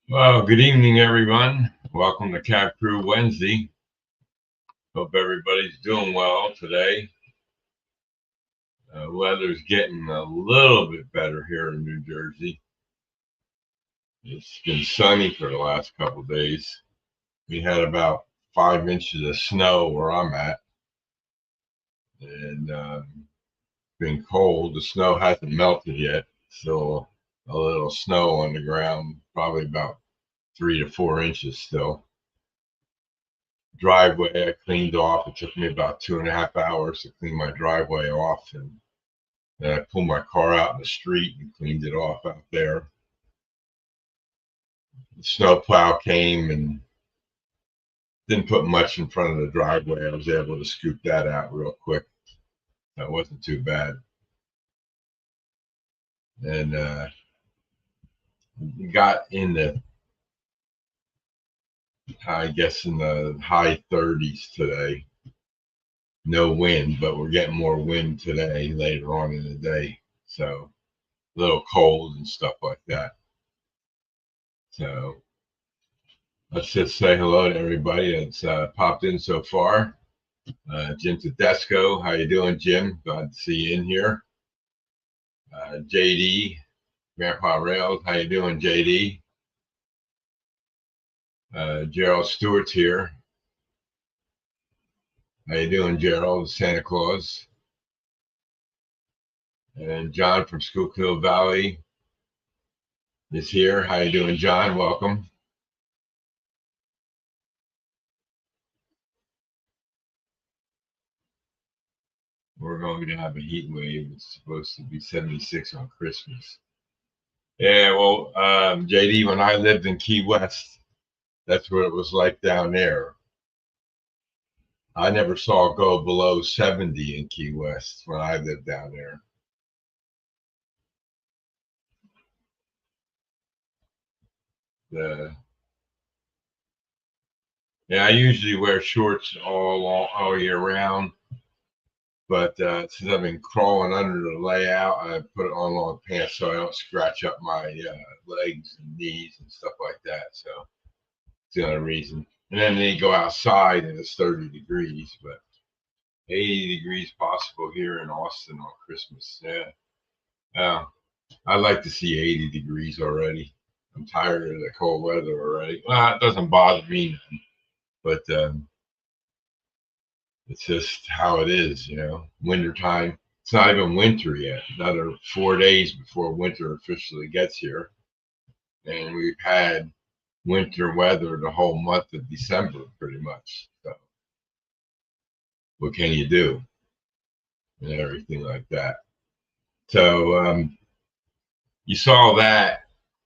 Well, good evening, everyone. Welcome to Cad Crew Wednesday. Hope everybody's doing well today. Weather's getting a little bit better here in New Jersey. It's been sunny for the last couple of days. We had about 5 inches of snow where I'm at, and been cold. The snow hasn't melted yet. Still a little snow on the ground, probably about 3 to 4 inches still. Driveway I cleaned off. It took me about 2.5 hours to clean my driveway off, and then I pulled my car out in the street and cleaned it off out there. The snowplow came and didn't put much in front of the driveway. I was able to scoop that out real quick. That wasn't too bad. And got in the, I guess, in the high 30s today. No wind, but we're getting more wind today later on in the day. So a little cold and stuff like that. So let's just say hello to everybody that's popped in so far. Jim Tedesco, how you doing, Jim? Glad to see you in here. JD, Grandpa Rails, how you doing, JD? Gerald Stewart's here. How you doing, Gerald? Santa Claus. And John from Schuylkill Valley is here. How you doing, John? Welcome. We're going to have a heat wave. It's supposed to be 76 on Christmas. Yeah, well, JD, when I lived in Key West, that's what it was like down there. I never saw it go below 70 in Key West when I lived down there. Yeah, I usually wear shorts all year round, but since I've been crawling under the layout, I put on long pants so I don't scratch up my legs and knees and stuff like that. So it's the only reason. And then they go outside and it's 30 degrees, but 80 degrees possible here in Austin on Christmas. Yeah. I'd like to see 80 degrees already. I'm tired of the cold weather already. Well, it doesn't bother me none, but it's just how it is, Wintertime. It's not even winter yet. Another 4 days before winter officially gets here. And we've had winter weather the whole month of December, pretty much. So what can you do? And everything like that. So you saw that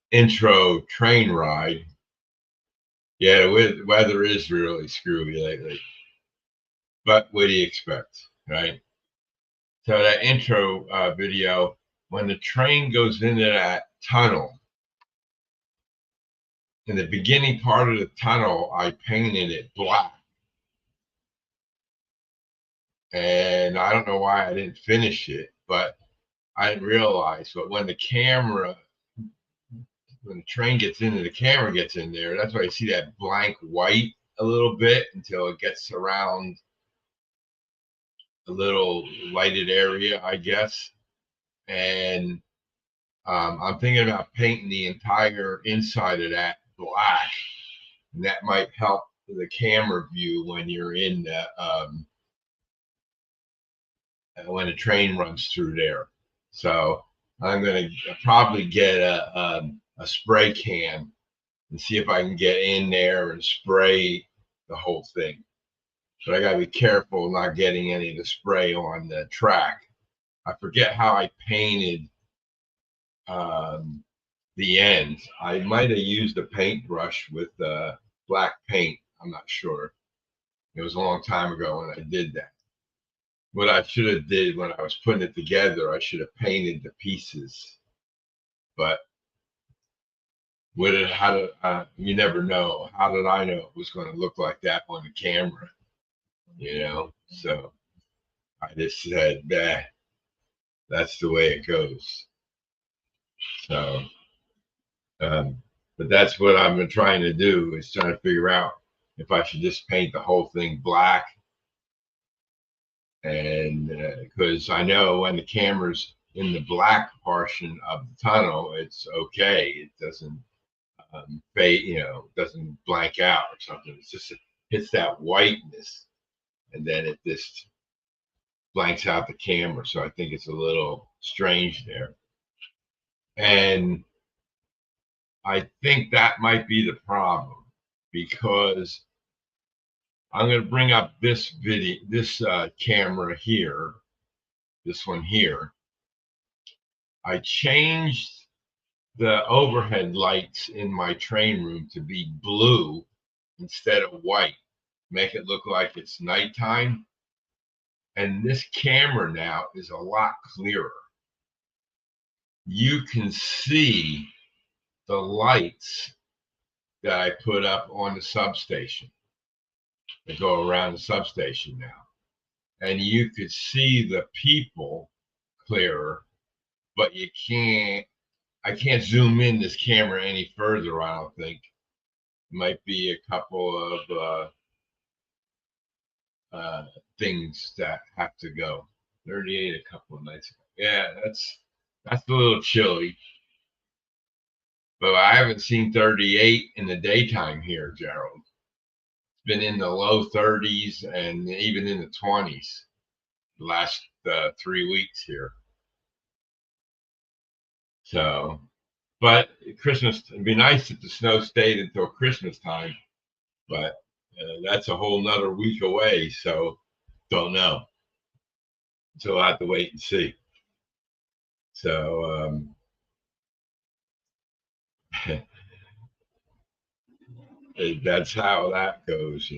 intro train ride. Yeah, the weather is really screwy lately. But what do you expect, right? So that intro video, when the train goes into that tunnel, in the beginning part of the tunnel, I painted it black. And I don't know why I didn't finish it, but I didn't realize. But when the train gets in and the camera gets in there, that's why you see that blank white a little bit until it gets around a little lighted area, I guess. And I'm thinking about painting the entire inside of that black, and that might help the camera view when you're in the when the train runs through there. So I'm going to probably get a spray can and see if I can get in there and spray the whole thing. But I got to be careful not getting any of the spray on the track. I forget how I painted the ends. I might have used a paintbrush with black paint. I'm not sure. It was a long time ago when I did that. What I should have did when I was putting it together, I should have painted the pieces. But you never know. How did I know it was going to look like that on the camera? So I just said, bah, that's the way it goes. So, But that's what I've been trying to do, is trying to figure out if I should just paint the whole thing black. And because I know when the camera's in the black portion of the tunnel, it's okay. It doesn't fade, doesn't blank out or something. It's just, it hits that whiteness, and then it just blanks out the camera. So I think it's a little strange there. And I think that might be the problem, because I'm going to bring up this video, this camera here, this one here. I changed the overhead lights in my train room to be blue instead of white, make it look like it's nighttime. And this camera now is a lot clearer. You can see the lights that I put up on the substation that go around the substation now. And you could see the people clearer, but I can't zoom in this camera any further, I don't think. It might be a couple of things that have to go. 38 a couple of nights ago. Yeah, that's a little chilly. But I haven't seen 38 in the daytime here, Gerald. It's been in the low 30s and even in the 20s the last 3 weeks here. So, but Christmas, it'd be nice if the snow stayed until Christmas time, but that's a whole nother week away. So don't know. So I'll have to wait and see. So, that's how that goes,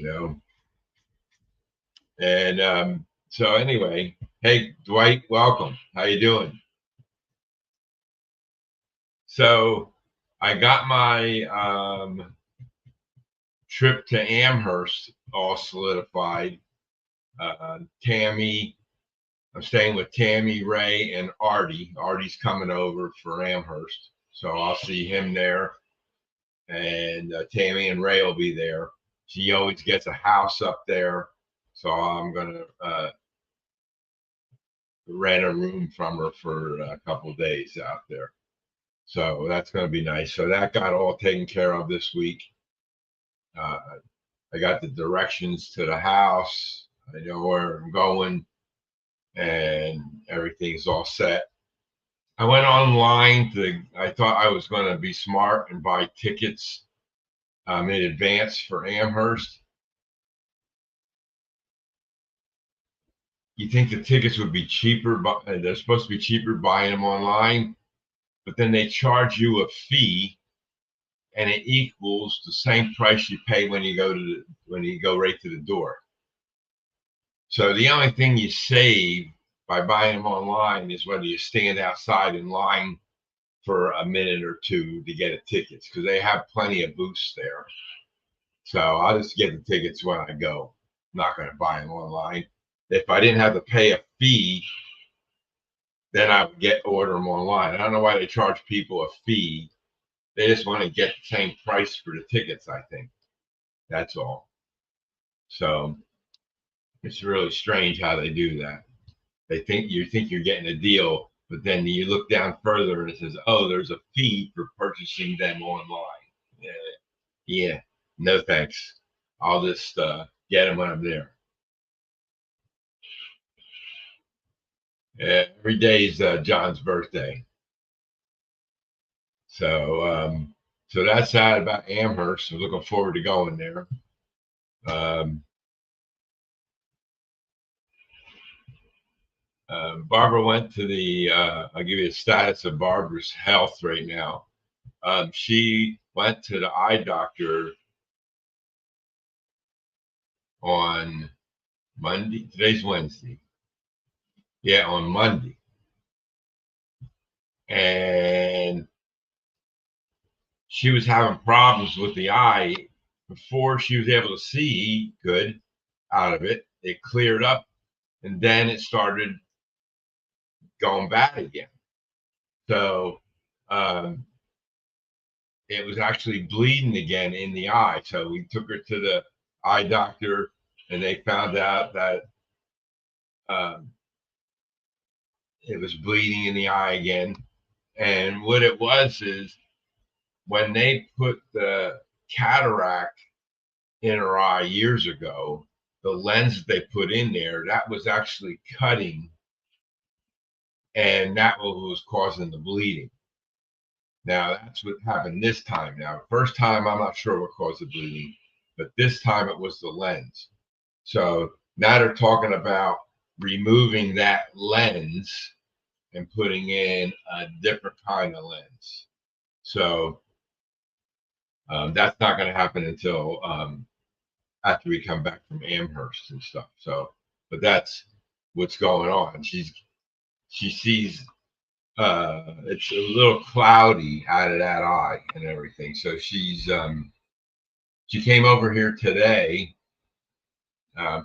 And so anyway, hey Dwight, welcome. How you doing? So I got my trip to Amherst all solidified. Tammy, I'm staying with Tammy, Ray, and Artie. Artie's coming over for Amherst, so I'll see him there. And Tammy and Ray will be there. She always gets a house up there, so I'm gonna rent a room from her for a couple of days out there. So that's gonna be nice. So that got all taken care of this week. I got the directions to the house. I know where I'm going, and everything's all set. I went online I thought I was going to be smart and buy tickets in advance for Amherst. You think the tickets would be cheaper, but they're supposed to be cheaper buying them online, but then they charge you a fee, and it equals the same price you pay when you go right to the door. So the only thing you save by buying them online is whether you stand outside in line for a minute or two to get a tickets, because they have plenty of booths there. So I'll just get the tickets when I go. I'm not going to buy them online. If I didn't have to pay a fee, then I would order them online. I don't know why they charge people a fee. They just want to get the same price for the tickets, I think. That's all. So it's really strange how they do that. You think you're getting a deal, but then you look down further and it says, oh, there's a fee for purchasing them online. Yeah, no thanks. I'll just get them when I'm there. Every day is John's birthday. So so that's that about Amherst. I'm looking forward to going there. Barbara went to I'll give you the status of Barbara's health right now. She went to the eye doctor on Monday. Today's Wednesday. Yeah, on Monday. And she was having problems with the eye. Before she was able to see good out of it, it cleared up, and then it started going bad again. So it was actually bleeding again in the eye. So we took her to the eye doctor, and they found out that um, it was bleeding in the eye again. And what it was is when they put the cataract in her eye years ago, the lens they put in there, that was actually cutting, and that was causing the bleeding. Now, that's what happened this time. Now, first time, I'm not sure what caused the bleeding, but this time it was the lens. So now they're talking about removing that lens and putting in a different kind of lens. So that's not going to happen until after we come back from Amherst and stuff. So, but that's what's going on. She sees it's a little cloudy out of that eye and everything. So she came over here today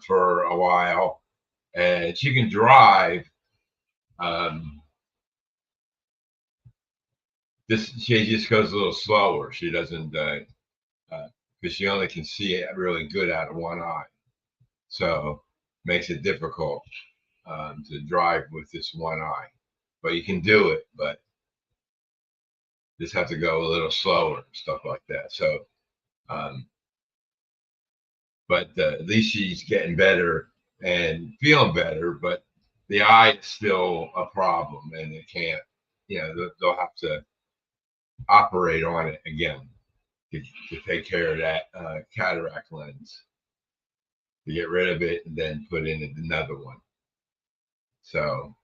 for a while, and she can drive. She just goes a little slower. She doesn't because she only can see it really good out of one eye, so makes it difficult to drive with this one eye. But you can do it, but just have to go a little slower and stuff like that. So, but at least she's getting better and feeling better. But the eye is still a problem, and it can't. They'll have to operate on it again to take care of that cataract lens, to get rid of it and then put in another one. So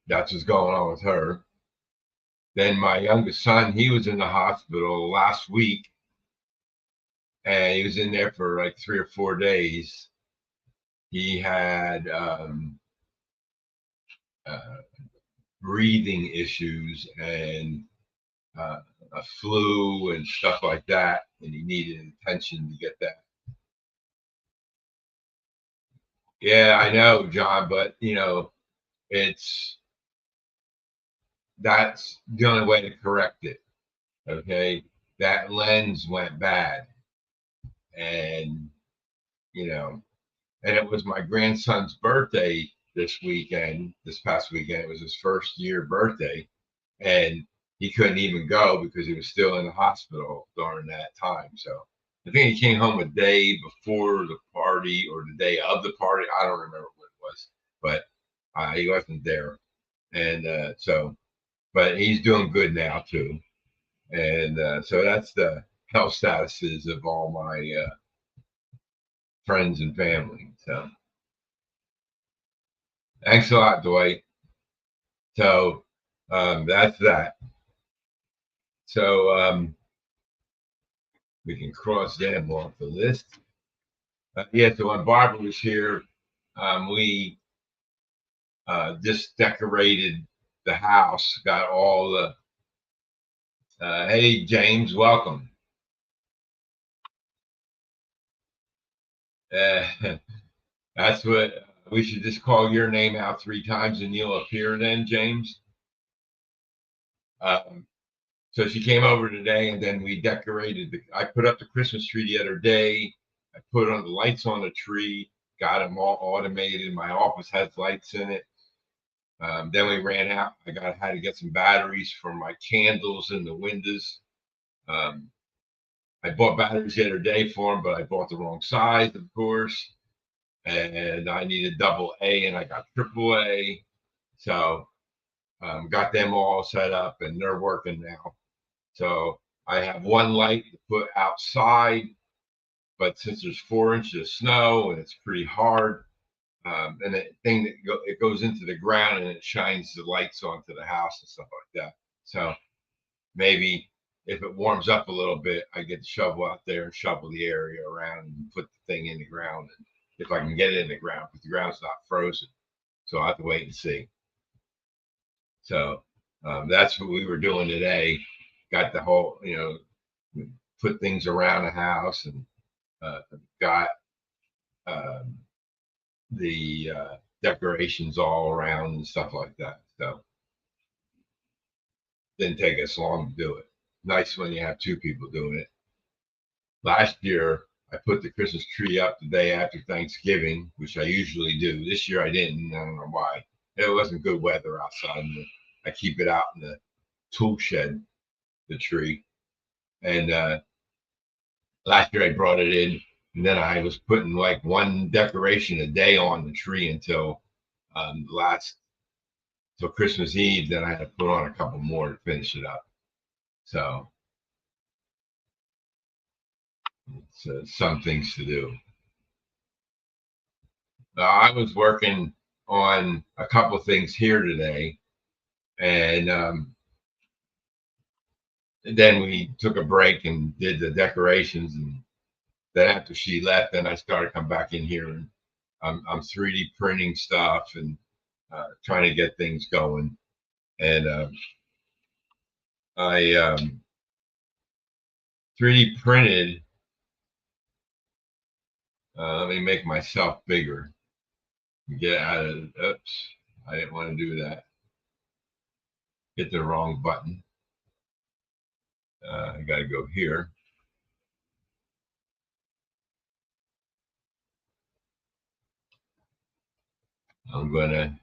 that's what's going on with her. Then my youngest son, he was in the hospital last week, and he was in there for like 3 or 4 days. He had breathing issues and a flu and stuff like that, and he needed attention to get that. Yeah, I know, John, but that's the only way to correct it. Okay, that lens went bad, and and it was my grandson's birthday this past weekend. It was his first year birthday, and he couldn't even go because he was still in the hospital during that time. So I think he came home a day before the party or the day of the party. I don't remember what it was, but he wasn't there. And but he's doing good now too. And so that's the health statuses of all my friends and family. So thanks a lot, Dwight. So that's that. So we can cross them off the list. Yeah, so when Barbara was here, we just decorated the house, got all the, hey, James, welcome. That's what we should just call your name out 3 times and you'll appear then, James. So she came over today, and then we decorated. I put up the Christmas tree the other day. I put on the lights on the tree, got them all automated. My office has lights in it. Then we ran out. Had to get some batteries for my candles in the windows. I bought batteries the other day for them, but I bought the wrong size, of course. And I needed double A, and I got triple A. So got them all set up, and they're working now. So I have one light to put outside, but since there's 4 inches of snow and it's pretty hard, and the thing that it goes into the ground and it shines the lights onto the house and stuff like that. So maybe if it warms up a little bit, I get the shovel out there and shovel the area around and put the thing in the ground. And if I can get it in the ground, because the ground's not frozen, so I have to wait and see. So that's what we were doing today. Got the whole, put things around the house, and got the decorations all around and stuff like that. So didn't take us long to do it. nice when you have two people doing it. Last year, I put the Christmas tree up the day after Thanksgiving, which I usually do. This year I didn't. I don't know why. It wasn't good weather outside. I keep it out in the tool shed, the tree. And last year I brought it in, and then I was putting like one decoration a day on the tree until till Christmas Eve. Then I had to put on a couple more to finish it up. So it's some things to do. I was working on a couple of things here today, and then we took a break and did the decorations. And then after she left, then I started coming back in here, and I'm 3D printing stuff and trying to get things going. And I 3D printed. Let me make myself bigger. Get out of. Oops, I didn't want to do that. Hit the wrong button. I got to go here. I'm gonna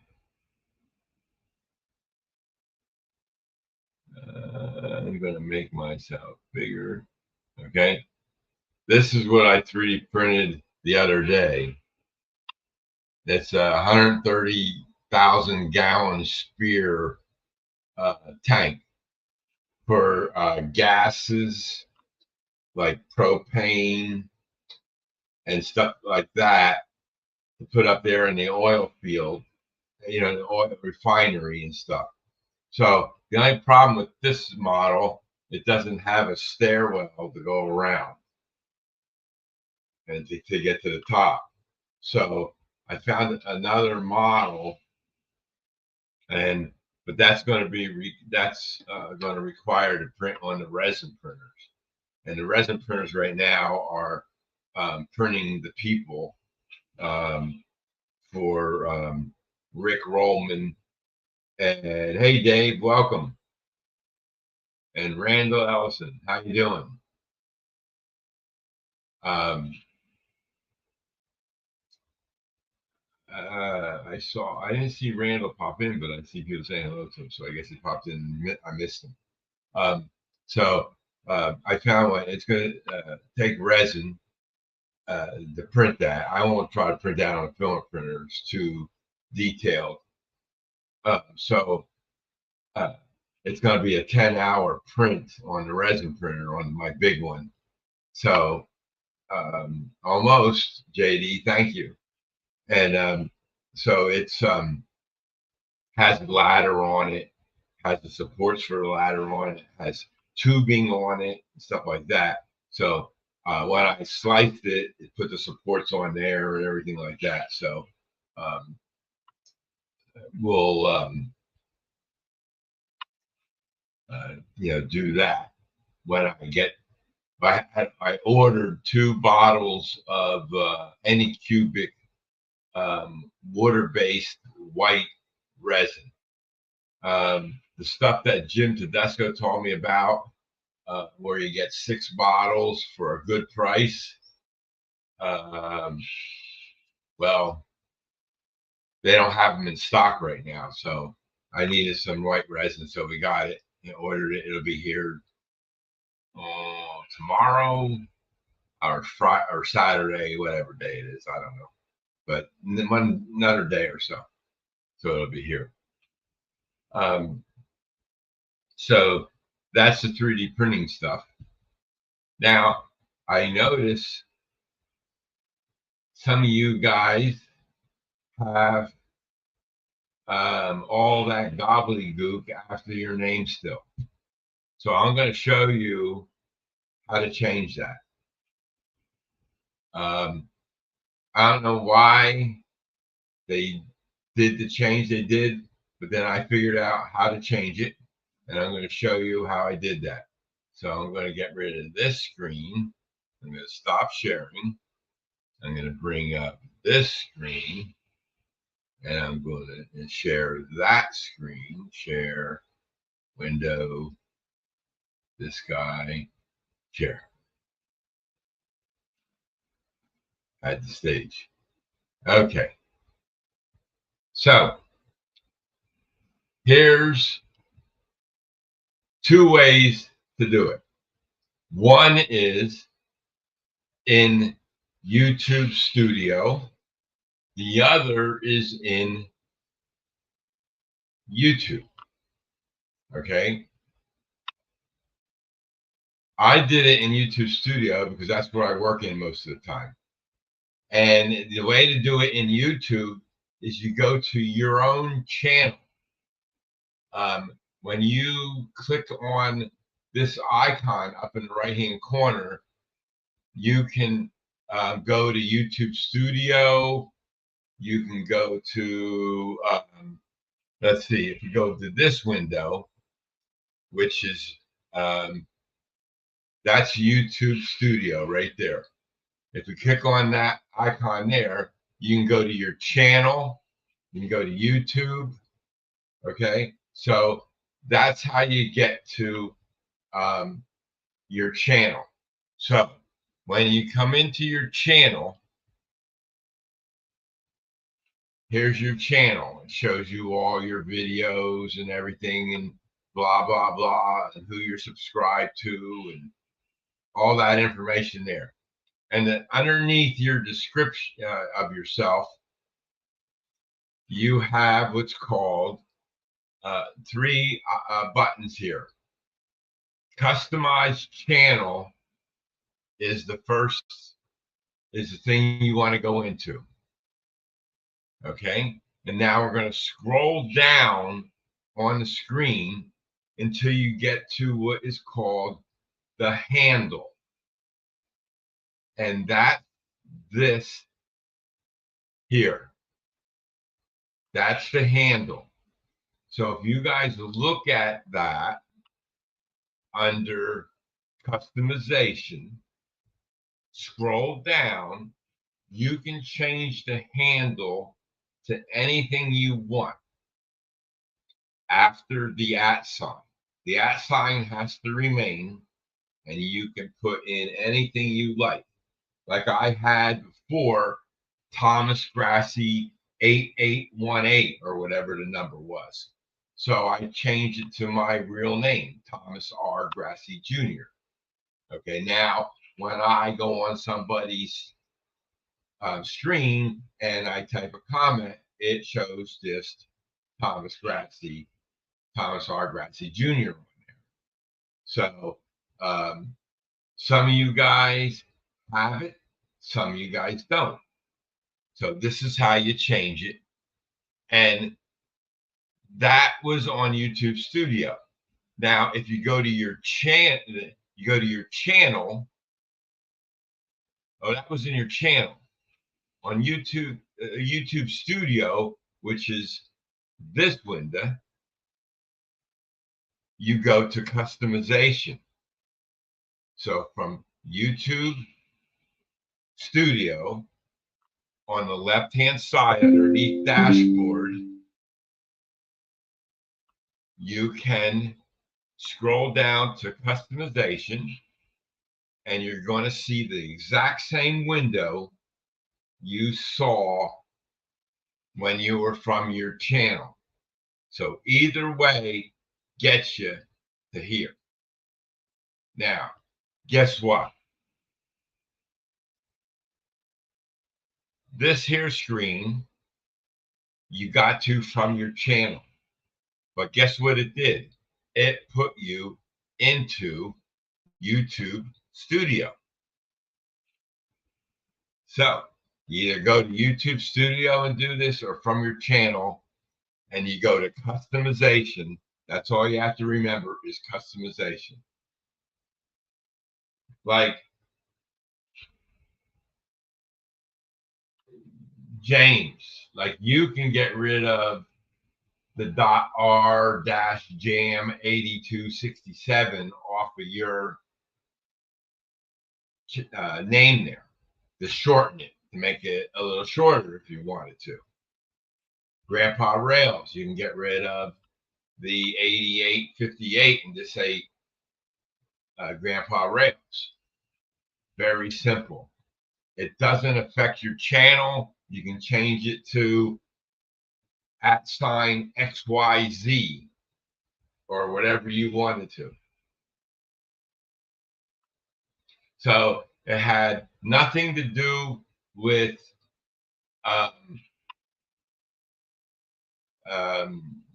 make myself bigger. Okay, this is what I 3D printed the other day. It's a 130,000 gallon Spear tank for gases like propane and stuff like that to put up there in the oil field, the oil refinery and stuff. So the only problem with this model, it doesn't have a stairwell to go around and to get to the top. So I found another model, but that's going to be going to require to print on the resin printers, and the resin printers right now are printing the people for Rick Rollman and hey Dave, welcome, and Randall Ellison, how you doing? I didn't see Randall pop in, but I see people saying hello to him, so I guess he popped in. I missed him. I found one. It's going to take resin to print that. I won't try to print that on a film printer. It's too detailed. It's going to be a 10-hour print on the resin printer on my big one. So almost, JD, thank you. And so it's has a ladder on it, has the supports for the ladder on it, has tubing on it, and stuff like that. So when I sliced it, it put the supports on there and everything like that. So we'll do that when I get. I ordered 2 bottles of Anycubic water-based white resin. The stuff that Jim Tedesco told me about, where you get 6 bottles for a good price. Well, they don't have them in stock right now, so I needed some white resin, so we got it. Ordered it. It'll be here tomorrow or Friday or Saturday, whatever day it is. I don't know, but another day or so. So it'll be here. So that's the 3D printing stuff. Now, I notice some of you guys have all that gobbledygook after your name still. So I'm going to show you how to change that. I don't know why they did the change they did, but then I figured out how to change it, and I'm going to show you how I did that. So I'm going to get rid of this screen. I'm going to stop sharing. I'm going to bring up this screen, and I'm going to share that screen, share window, this guy here at the stage. Okay. So here's two ways to do it. One is in YouTube Studio. The other is in YouTube. Okay. I did it in YouTube Studio because that's where I work in most of the time. And the way to do it in YouTube is you go to your own channel. When you click on this icon up in the right hand corner, you can go to YouTube Studio. You can go to, let's see, if you go to this window, which is, that's YouTube Studio right there. If you click on that icon there, you can go to your channel. You can go to YouTube. Okay. So that's how you get to your channel. So when you come into your channel, here's your channel. It shows you all your videos and everything and blah, blah, blah, and who you're subscribed to and all that information there. And then underneath your description of yourself, you have what's called three buttons here. Customize channel is the thing you want to go into. Okay. And now we're going to scroll down on the screen until you get to what is called the handle. And that's this here. That's the handle. So if you guys look at that under customization, scroll down, you can change the handle to anything you want after the @ sign. The @ sign has to remain, and you can put in anything you like. Like I had before, Thomas Grassi 8818 or whatever the number was. So I changed it to my real name, Thomas R. Grassi Jr. Okay, now when I go on somebody's stream and I type a comment, it shows just Thomas Grassi, Thomas R. Grassi Jr. on there. So some of you guys have it, some of you guys don't. So this is how you change it. And that was on YouTube Studio. Now, if you go to your channel, oh, that was in your channel. On YouTube, YouTube Studio, which is this window, you go to customization. So from YouTube Studio, on the left-hand side underneath dashboard, you can scroll down to customization, and you're going to see the exact same window you saw when you were from your channel. So either way gets you to here. Now, guess what? This here screen, you got to from your channel. But guess what it did? It put you into YouTube Studio. So you either go to YouTube Studio and do this, or from your channel, and you go to customization. That's all you have to remember is customization. Like James, like you can get rid of the .r-jam 8267 off of your name there, to shorten it, to make it a little shorter if you wanted to. Grandpa Rails, you can get rid of the 8858 and just say Grandpa Rails. Very simple. It doesn't affect your channel. You can change it to @XYZ or whatever you wanted to. So it had nothing to do with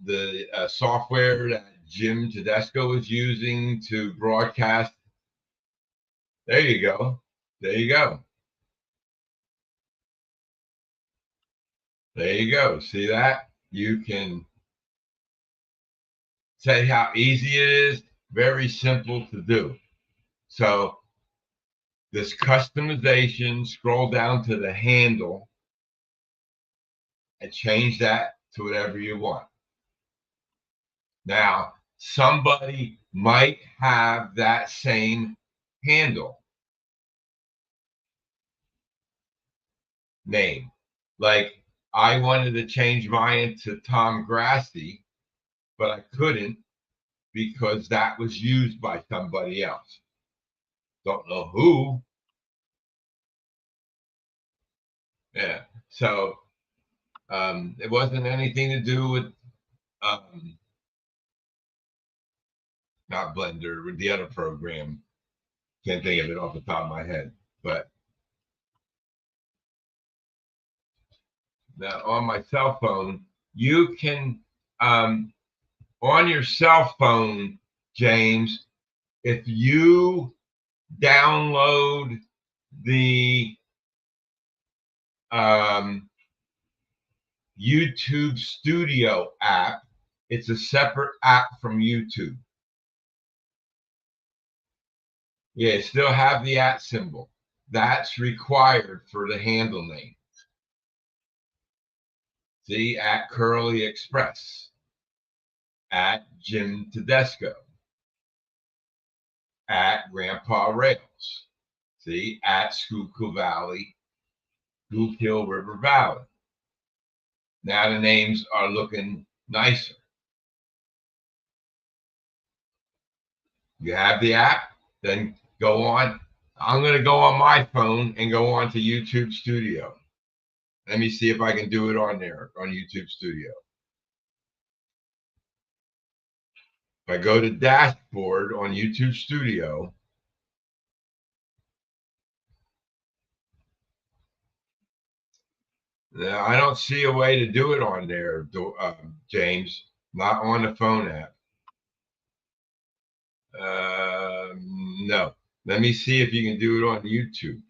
the software that Jim Tedesco was using to broadcast. There you go. There you go. There you go. See that? You can say how easy it is. Very simple to do. So this customization, scroll down to the handle and change that to whatever you want. Now, somebody might have that same handle name. Like I wanted to change mine to Tom Grassi, but I couldn't because that was used by somebody else. Don't know who. Yeah. So it wasn't anything to do with not Blender, with the other program. Can't think of it off the top of my head. But now on my cell phone, you can on your cell phone, James, if you download the YouTube Studio app, it's a separate app from YouTube. Yeah, still have the @ symbol. That's required for the handle name. See, @Curly Express, @Jim Tedesco, @Grandpa Rails. See, @Schuylkill Valley, Schuylkill River Valley. Now the names are looking nicer. You have the app, then go on. I'm going to go on my phone and go on to YouTube Studio. Let me see if I can do it on there, on YouTube Studio. If I go to dashboard on YouTube Studio, now I don't see a way to do it on there, James, not on the phone app. No. Let me see if you can do it on YouTube.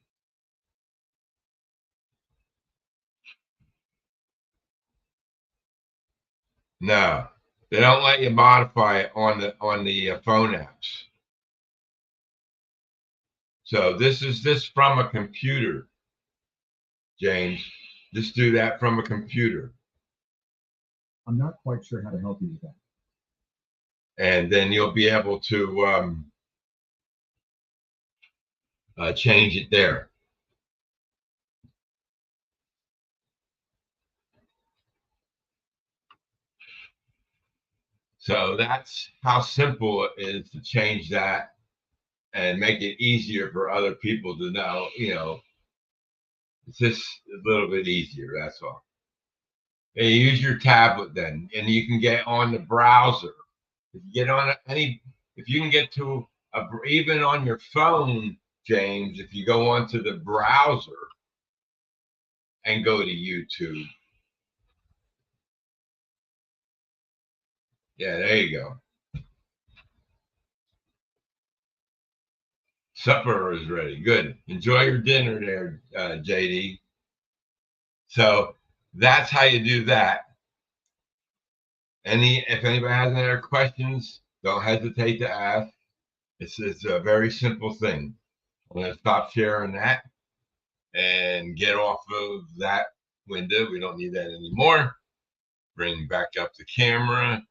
No, they don't let you modify it on the phone apps. So this is from a computer, James. Just do that from a computer. I'm not quite sure how to help you with that. And then you'll be able to change it there. So that's how simple it is to change that and make it easier for other people to know, it's just a little bit easier, that's all. And you use your tablet then, and you can get on the browser. If you get on if you can get to even on your phone, James, if you go onto the browser and go to YouTube. Yeah, there you go. Supper is ready. Good. Enjoy your dinner there, JD. So that's how you do that. If anybody has any other questions, don't hesitate to ask. It's a very simple thing. I'm going to stop sharing that and get off of that window. We don't need that anymore. Bring back up the camera.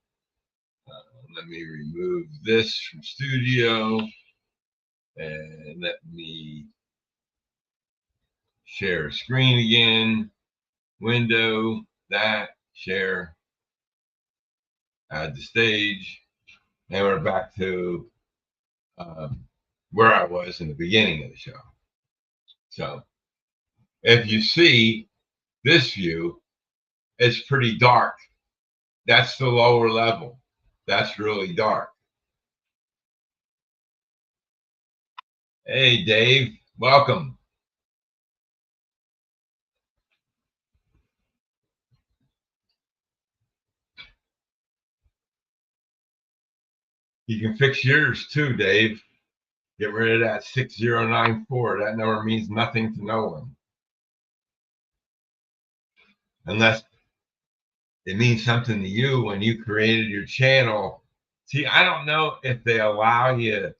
Let me remove this from studio and let me share a screen again. Window, that, share, add the stage. And we're back to where I was in the beginning of the show. So if you see this view, it's pretty dark. That's the lower level. That's really dark. Hey, Dave, welcome. You can fix yours too, Dave. Get rid of that 6094. That number means nothing to no one. Unless it means something to you when you created your channel. See, I don't know if they allow you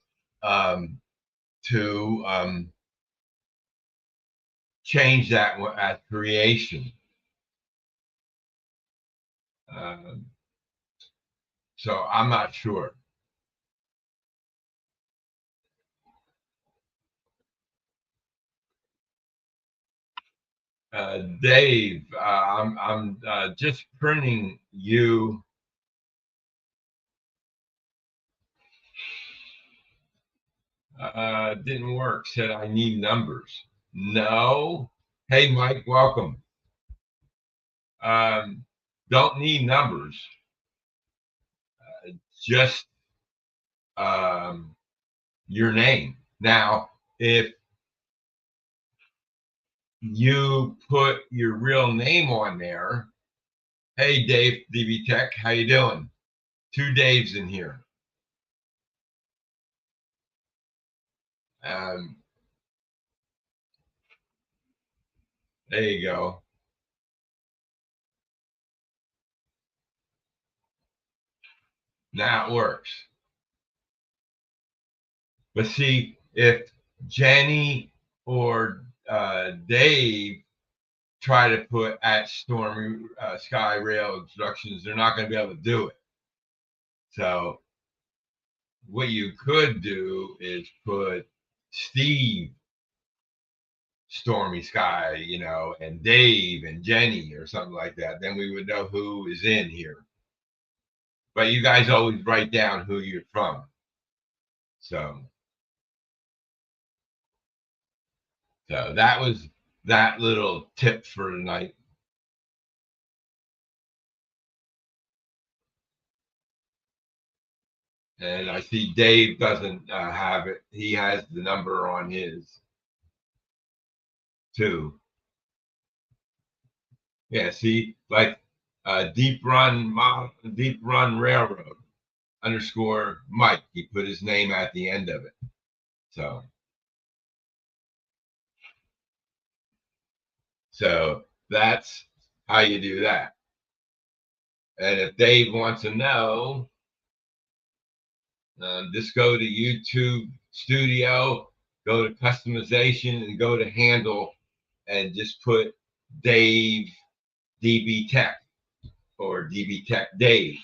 to change that at creation. So I'm not sure. Dave, I'm just printing you. Didn't work. Said I need numbers. No. Hey, Mike, welcome. Don't need numbers. Just your name. Now, if you put your real name on there, hey, Dave, DB Tech, how you doing? 2 Daves in here. There you go. Now it works. But see, if Jenny or Dave try to put at Stormy Sky Rail instructions, they're not going to be able to do it. So what you could do is put Steve Stormy Sky, you know, and Dave and Jenny or something like that. Then we would know who is in here. But you guys always write down who you're from. So that was that little tip for tonight. And I see Dave doesn't have it. He has the number on his too. Yeah, see, like Deep Run Railroad _ Mike. He put his name at the end of it. So that's how you do that. And if Dave wants to know, just go to YouTube Studio, go to customization, and go to handle, and just put Dave DB Tech or DB Tech Dave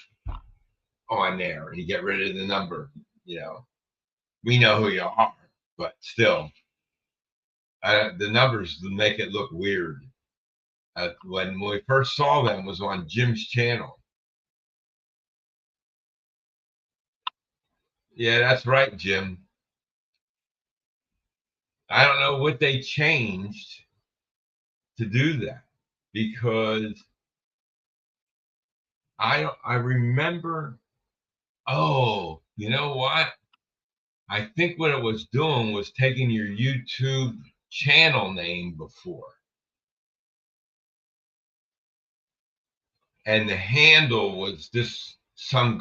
on there, and you get rid of the number. You know, we know who you are, but still, the numbers make it look weird. When we first saw them was on Jim's channel. Yeah, that's right, Jim. I don't know what they changed to do that, because I remember, oh, you know what? I think what it was doing was taking your YouTube channel name before, and the handle was just some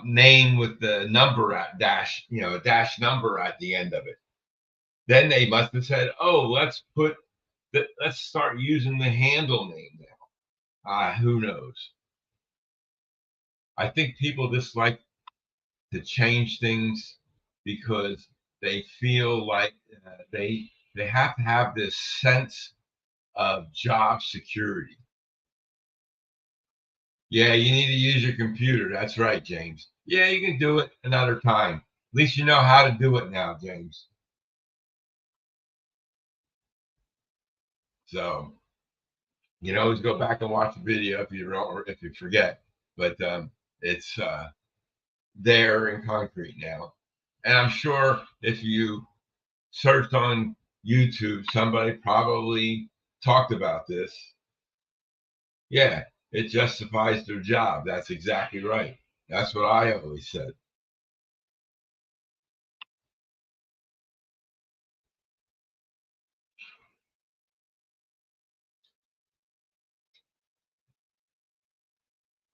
name with the number at dash, you know, a dash number at the end of it. Then they must have said, oh, let's start using the handle name now. Who knows? I think people just like to change things because they feel like they have to have this sense of job security. Yeah, you need to use your computer. That's right, James. Yeah, you can do it another time. At least you know how to do it now, James. So you can always go back and watch the video if you forget. But it's there in concrete now. And I'm sure if you searched on YouTube, somebody probably talked about this. Yeah, it justifies their job. That's exactly right. That's what I always said.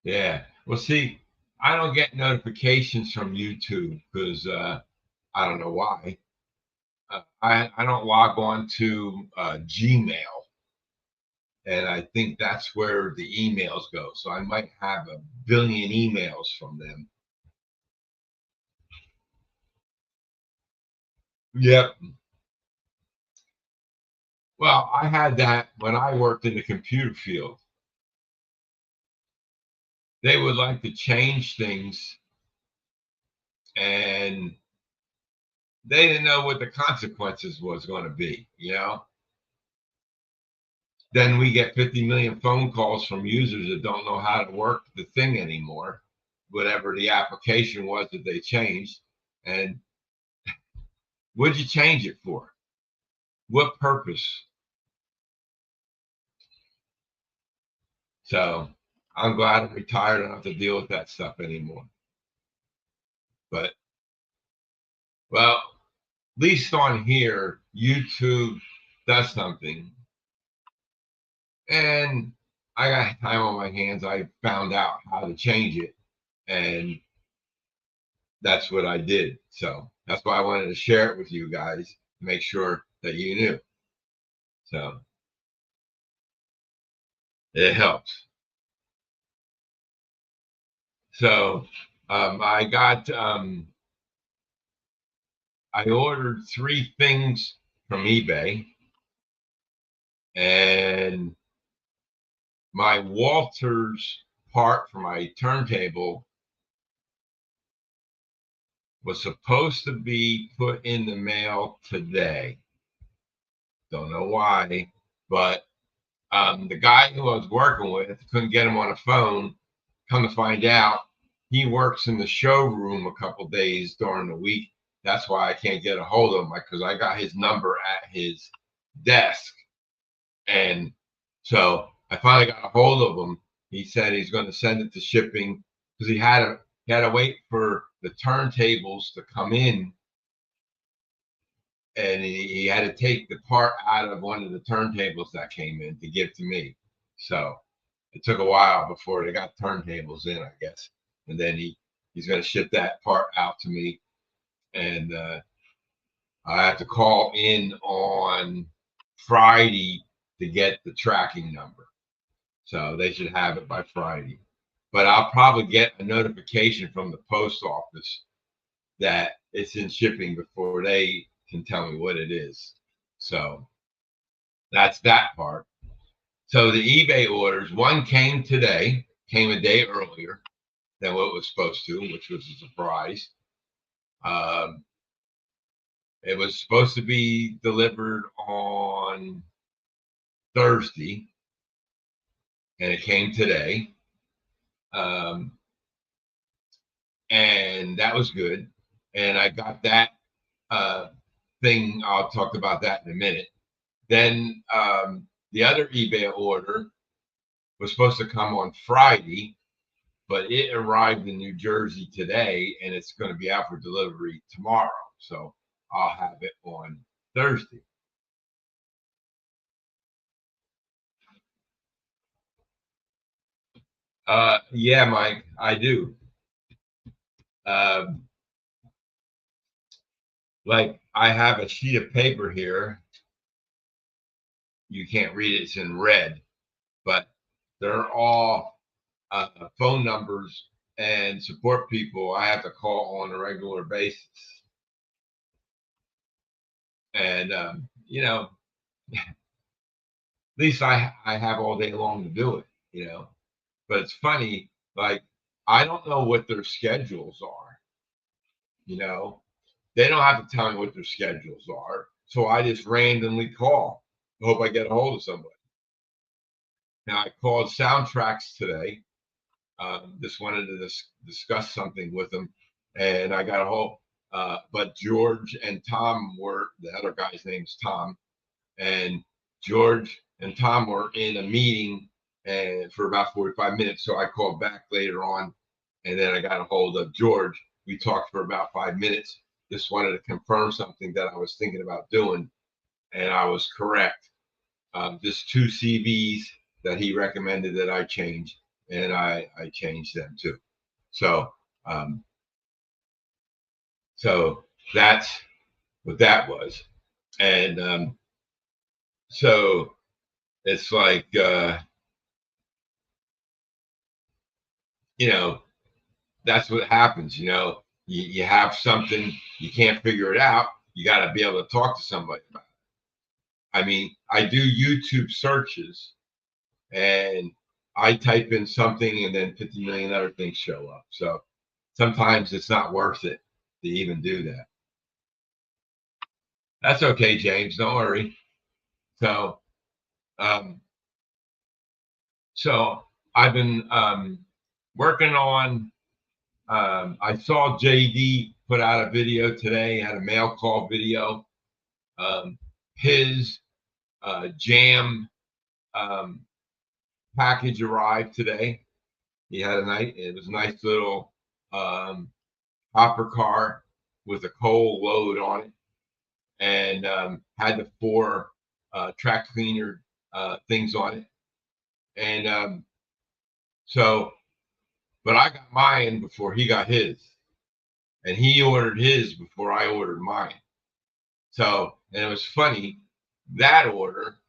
Yeah. Well, see, I don't get notifications from YouTube because I don't know why. I don't log on to Gmail, and I think that's where the emails go. So I might have a billion emails from them. Yep. Well, I had that when I worked in the computer field. They would like to change things, and they didn't know what the consequences was going to be. Then we get 50 million phone calls from users that don't know how to work the thing anymore, whatever the application was that they changed. And what'd you change it for? What purpose? So I'm glad I'm retired. I don't have to deal with that stuff anymore. But, well, at least on here, YouTube does something. And I got time on my hands. I found out how to change it. And that's what I did. So that's why I wanted to share it with you guys, make sure that you knew. So it helps. So I got, I ordered 3 things from eBay, and my Walters part for my turntable was supposed to be put in the mail today. Don't know why, but the guy who I was working with couldn't get him on the phone. Come to find out, he works in the showroom a couple days during the week. That's why I can't get a hold of him because I got his number at his desk. And so I finally got a hold of him. He said he's going to send it to shipping because he had to wait for the turntables to come in, and he had to take the part out of one of the turntables that came in to give to me. So it took a while before they got turntables in, I guess. And then he's going to ship that part out to me, and I have to call in on Friday to get the tracking number. So they should have it by Friday. But I'll probably get a notification from the post office that it's in shipping before they can tell me what it is. So that's that part. So the eBay orders, one came today, came a day earlier than what it was supposed to, which was a surprise. Um, it was supposed to be delivered on Thursday, and it came today. Um, and that was good. And I got that uh, thing. I'll talk about that in a minute. Then the other eBay order was supposed to come on Friday, but it arrived in New Jersey today, and it's going to be out for delivery tomorrow. So I'll have it on Thursday. Yeah, Mike, I do. Um, like I have a sheet of paper here. You can't read it; it's in red, but they're all phone numbers and support people I have to call on a regular basis. And at least I have all day long to do it. But it's funny, like I don't know what their schedules are. You know, they don't have to tell me what their schedules are, so I just randomly call. I hope I get a hold of somebody. Now I called Soundtracks today. Just wanted to discuss something with them, and I got a hold. but George and Tom were, the other guy's name's Tom, and George and Tom were in a meeting and for about 45 minutes. So I called back later on, and then I got a hold of George. We talked for about 5 minutes. Just wanted to confirm something that I was thinking about doing, and I was correct. Just two CVs that he recommended that I change, and I changed them too. So so that's what that was, and so it's like that's what happens. You have something, you can't figure it out, you got to be able to talk to somebody about it. I mean, I do YouTube searches and I type in something and then 50 million other things show up. So sometimes it's not worth it to even do that. That's okay, James, don't worry. So so I've been working on I saw JD put out a video today, had a mail call video. His jam package arrived today. He had it was a nice little hopper car with a coal load on it, and had the 4 track cleaner things on it. And but I got mine before he got his, and he ordered his before I ordered mine. So, and it was funny, that order,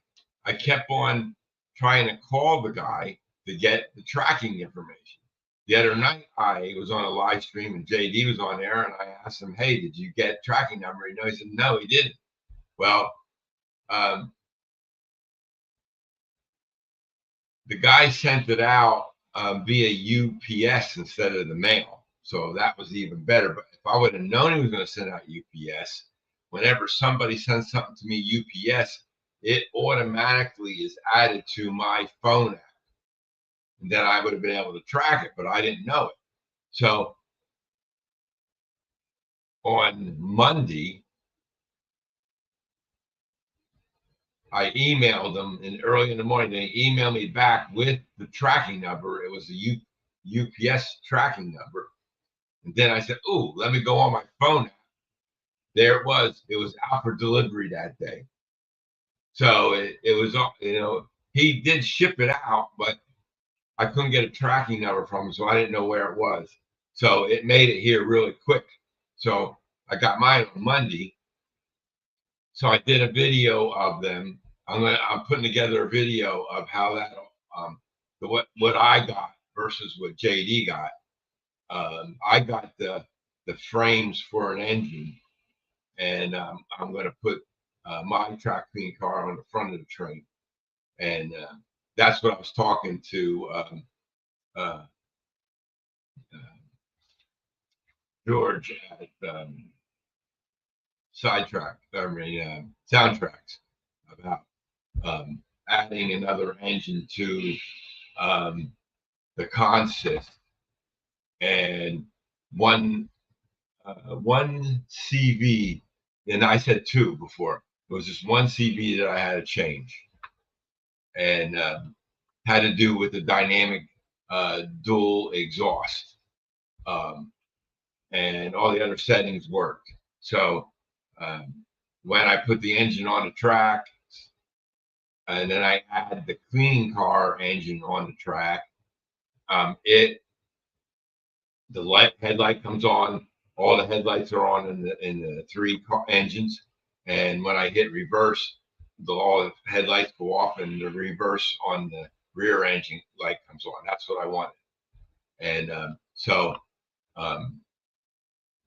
I kept on trying to call the guy to get the tracking information. The other night, I was on a live stream and JD was on there, and I asked him, "Hey, did you get tracking number?" He said, "No, he didn't." Well, the guy sent it out via UPS instead of the mail, so that was even better. But if I would have known he was going to send out UPS, whenever somebody sends something to me UPS, it automatically is added to my phone app. And then I would have been able to track it, but I didn't know it. So on Monday, I emailed them, and early in the morning, they emailed me back with the tracking number. It was a UPS tracking number. And then I said, "Oh, let me go on my phone app." There it was. It was out for delivery that day. So it was, he did ship it out, but I couldn't get a tracking number from him, so I didn't know where it was. So it made it here really quick. So I got mine on Monday. So I did a video of them. I'm putting together a video of how that what I got versus what JD got. I got the frames for an engine, and I'm going to put my track clean car on the front of the train, and that's what I was talking to George at Soundtracks about adding another engine to the consist, and one CV, and I said 2 before. It was just one CV that I had to change, and had to do with the dynamic dual exhaust, and all the other settings worked. So when I put the engine on the track, and then I add the clean car engine on the track, the headlight comes on. All the headlights are on in the 3 engines, and when I hit reverse, all the headlights go off, and the reverse on the rear engine light comes on. That's what I wanted, and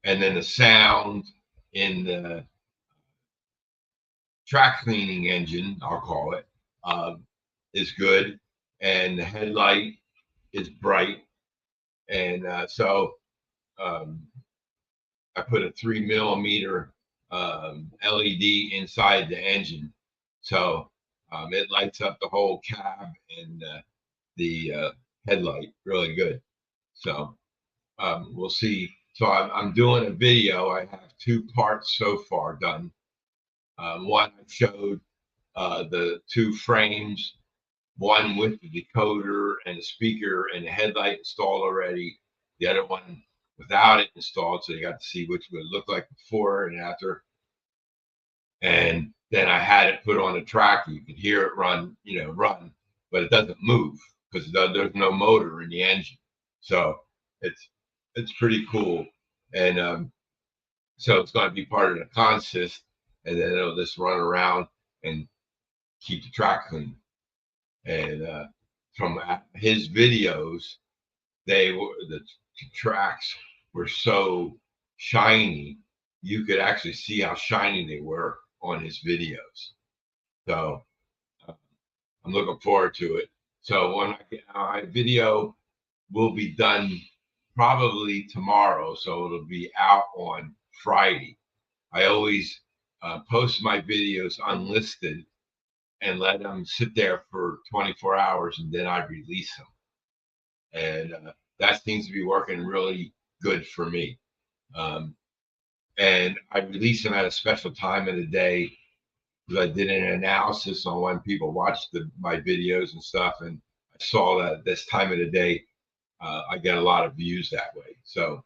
and then the sound in the track cleaning engine, I'll call it, is good, and the headlight is bright, and so I put a 3mm LED inside the engine, so it lights up the whole cab and the headlight really good. So we'll see So I'm doing a video. I have 2 parts so far done. One I showed the 2 frames, one with the decoder and the speaker and the headlight installed already. The other one without it installed, so you got to see which would look like before and after. And then I had it put on a track. You could hear it run, but it doesn't move because there's no motor in the engine. So it's pretty cool. And so it's going to be part of the consist, and then it'll just run around and keep the track clean. And from his videos, the tracks were so shiny, you could actually see how shiny they were on his videos. So I'm looking forward to it. So when I get my video will be done probably tomorrow, so it'll be out on Friday. I always post my videos unlisted and let them sit there for 24 hours, and then I release them. And that seems to be working really good for me. And I release them at a special time of the day because I did an analysis on when people watch my videos and stuff, and I saw that this time of the day I get a lot of views that way. So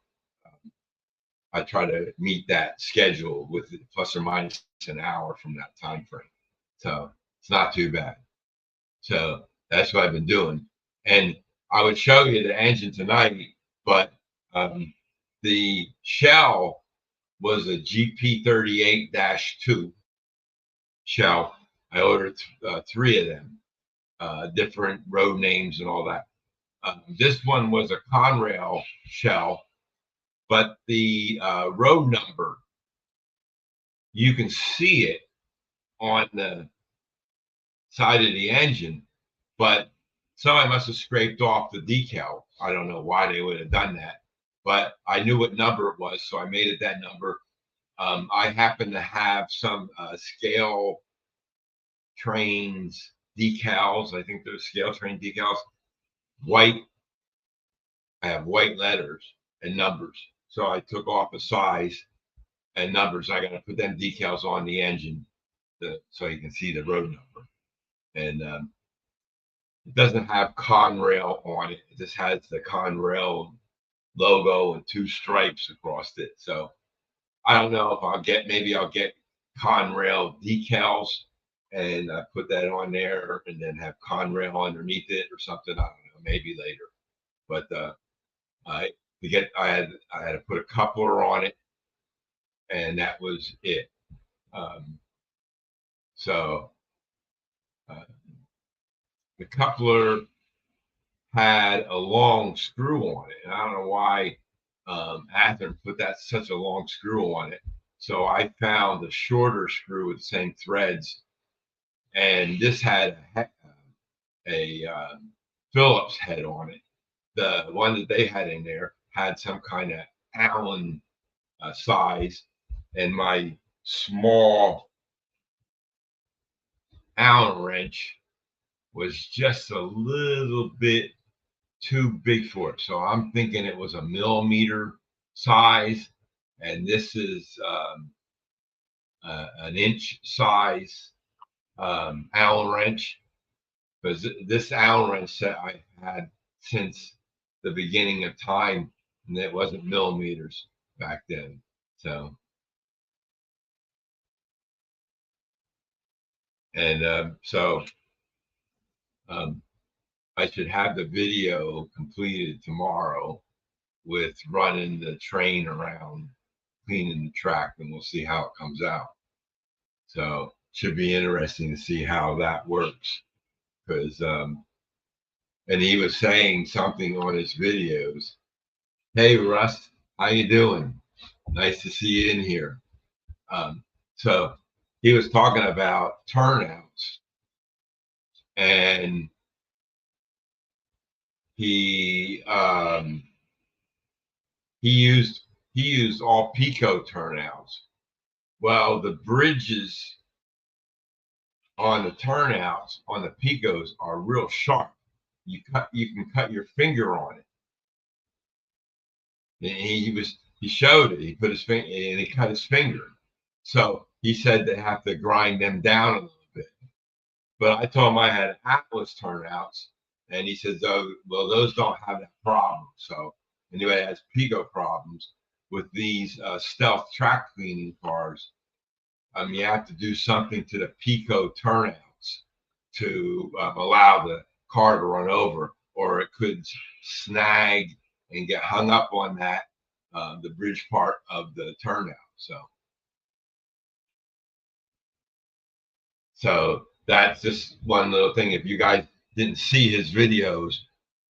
I try to meet that schedule with plus or minus an hour from that time frame. So it's not too bad. So that's what I've been doing. And I would show you the engine tonight, but the shell was a GP38-2 shell. I ordered 3 of them, different road names and all that. This one was a Conrail shell, but the road number, you can see it on the side of the engine, but somebody must have scraped off the decal. I don't know why they would have done that, but I knew what number it was, so I made it that number. I happen to have some scale trains decals. I think they're scale train decals, white. I have white letters and numbers. So I took off a size and numbers. I got to put them decals on the engine so you can see the road number. And it doesn't have Conrail on it. It just has the Conrail logo and 2 stripes across it. So I don't know if maybe I'll get Conrail decals and put that on there and then have Conrail underneath it or something. I don't know, maybe later. But I had to put a coupler on it, and that was it. So the coupler had a long screw on it, and I don't know why Athearn put such a long screw on it. So I found a shorter screw with the same threads, and this had a Phillips head on it. The one that they had in there had some kind of Allen size, and my small Allen wrench was just a little bit too big for it. So I'm thinking it was a millimeter size, and this is an inch size Allen wrench, because this Allen wrench set I had since the beginning of time, and it wasn't millimeters back then. So, and I should have the video completed tomorrow with running the train around, cleaning the track, and we'll see how it comes out. So should be interesting to see how that works, because and he was saying something on his videos. Hey Russ, how you doing? Nice to see you in here. So he was talking about turnouts, and he used all Pico turnouts. Well, the bridges on the turnouts on the Picos are real sharp. You can cut your finger on it. And he was he showed it. He put his finger and he cut his finger. So he said they have to grind them down a little bit. But I told him I had Atlas turnouts, and he says, "Oh, well, those don't have that problem." So anybody has Pico problems with these stealth track cleaning cars, you have to do something to the Pico turnouts to allow the car to run over, or it could snag and get hung up on that the bridge part of the turnout. So that's just one little thing. If you guys didn't see his videos,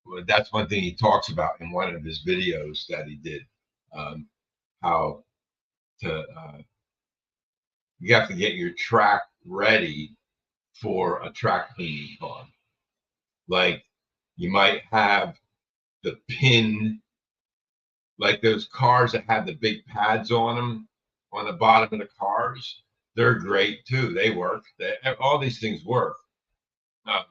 well, that's one thing he talks about in one of his videos that he did. How to you have to get your track ready for a track cleaning car. Like you might have the pin, like those cars that have the big pads on them on the bottom of the cars. They're great too. They work. All these things work. Um,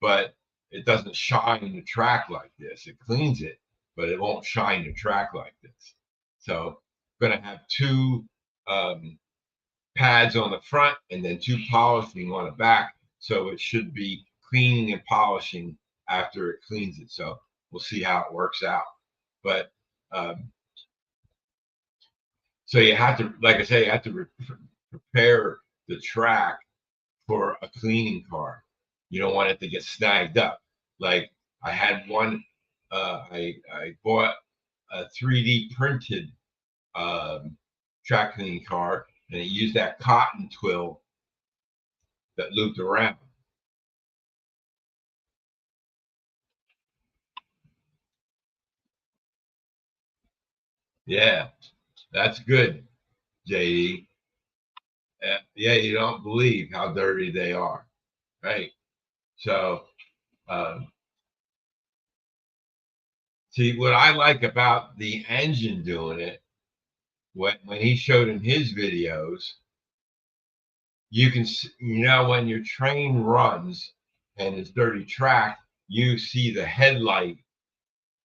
but it doesn't shine the track like this. It cleans it, but it won't shine the track like this. So I'm going to have two pads on the front and then two polishing on the back. So it should be cleaning and polishing after it cleans it. So we'll see how it works out. But so you have to, like I say, you have to prepare the track for a cleaning car. You don't want it to get snagged up. Like I had one, I bought a 3D printed track cleaning car, and it used that cotton twill that looped around. Yeah, that's good, JD. Yeah, you don't believe how dirty they are, right? So, see, what I like about the engine doing it, when he showed in his videos, you can, when your train runs and it's dirty track, you see the headlight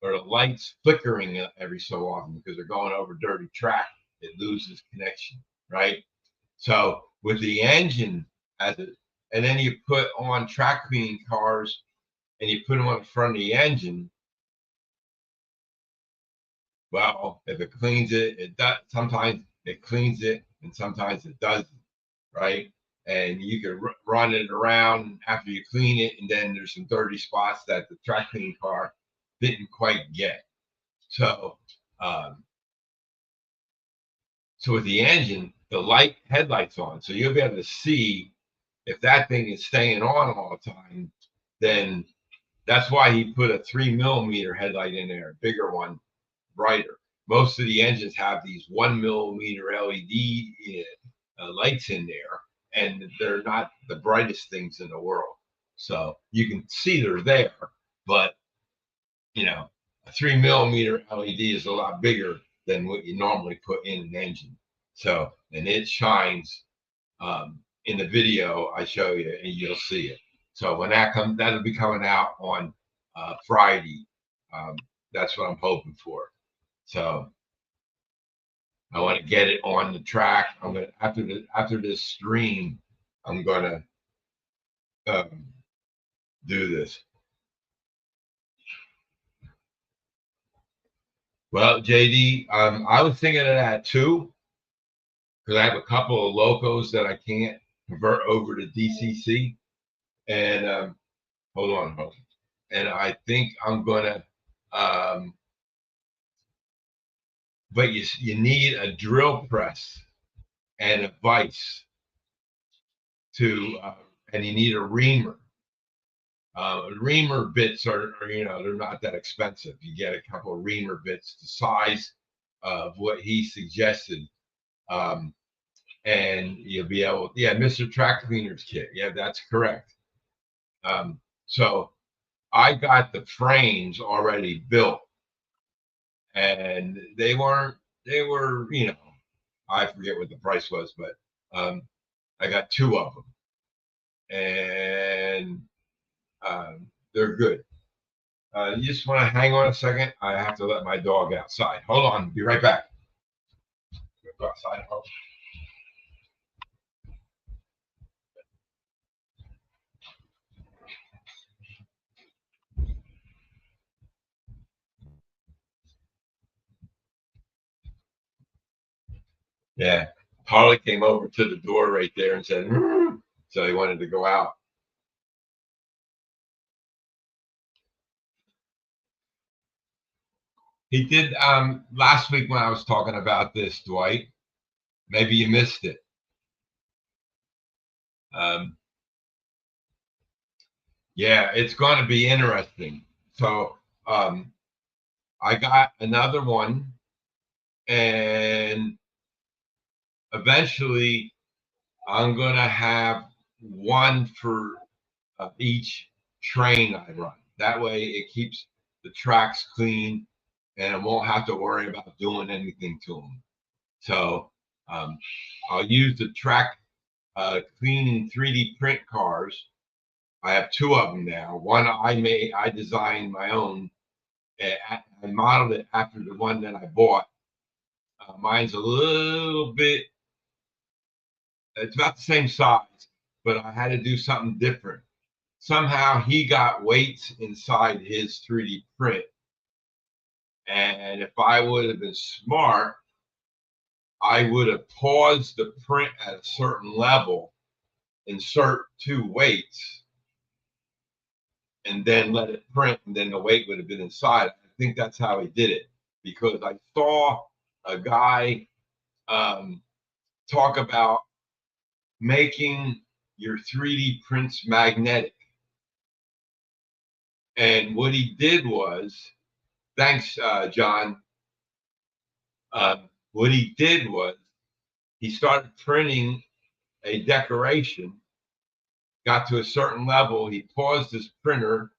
or the lights flickering every so often because they're going over dirty track. It loses connection, right? So with the engine as it, and then you put on track cleaning cars and you put them on the front of the engine. Well, if it cleans it, it does. Sometimes it cleans it, and sometimes it doesn't, right? And you can run it around after you clean it, and then there's some dirty spots that the track cleaning car didn't quite get. So, so with the engine, the headlights on, so you'll be able to see if that thing is staying on all the time. Then that's why he put a 3mm headlight in there, a bigger one, brighter. Most of the engines have these 1mm LED lights in there, and they're not the brightest things in the world. So you can see they're there, but a 3mm LED is a lot bigger than what you normally put in an engine. So, and it shines in the video I show you, and you'll see it. So when that comes, that'll be coming out on Friday. That's what I'm hoping for. So I want to get it on the track. I'm gonna after this stream, I'm gonna do this. Well, JD, I was thinking of that too, because I have a couple of locos that I can't convert over to DCC, and hold on, and I think I'm gonna. But you need a drill press and a vise to, and you need a reamer. Reamer bits are they're not that expensive. You get a couple of reamer bits the size of what he suggested, and you'll be able. Yeah, Mr. Track Cleaner's kit. Yeah, that's correct. So I got the frames already built, and they were I forget what the price was, but I got two of them, and they're good. You just want to hang on a second. I have to let my dog outside. Hold on. Be right back. Go outside. Yeah. Harley came over to the door right there and said, "Mm." So he wanted to go out. He did last week when I was talking about this, Dwight. Maybe you missed it. Um, yeah, it's going to be interesting. So I got another one, and eventually I'm going to have one for each train I run. That way it keeps the tracks clean and I won't have to worry about doing anything to them. So I'll use the track cleaning 3D print cars. I have two of them now. One I designed my own. I modeled it after the one that I bought. Mine's a little bit, it's about the same size, but I had to do something different. Somehow he got weights inside his 3D print. And if I would have been smart, I would have paused the print at a certain level, insert two weights, and then let it print, and then the weight would have been inside. I think that's how he did it because I saw a guy talk about making your 3D prints magnetic. And what he did was, thanks, John. What he did was he started printing a decoration, got to a certain level, he paused his printer,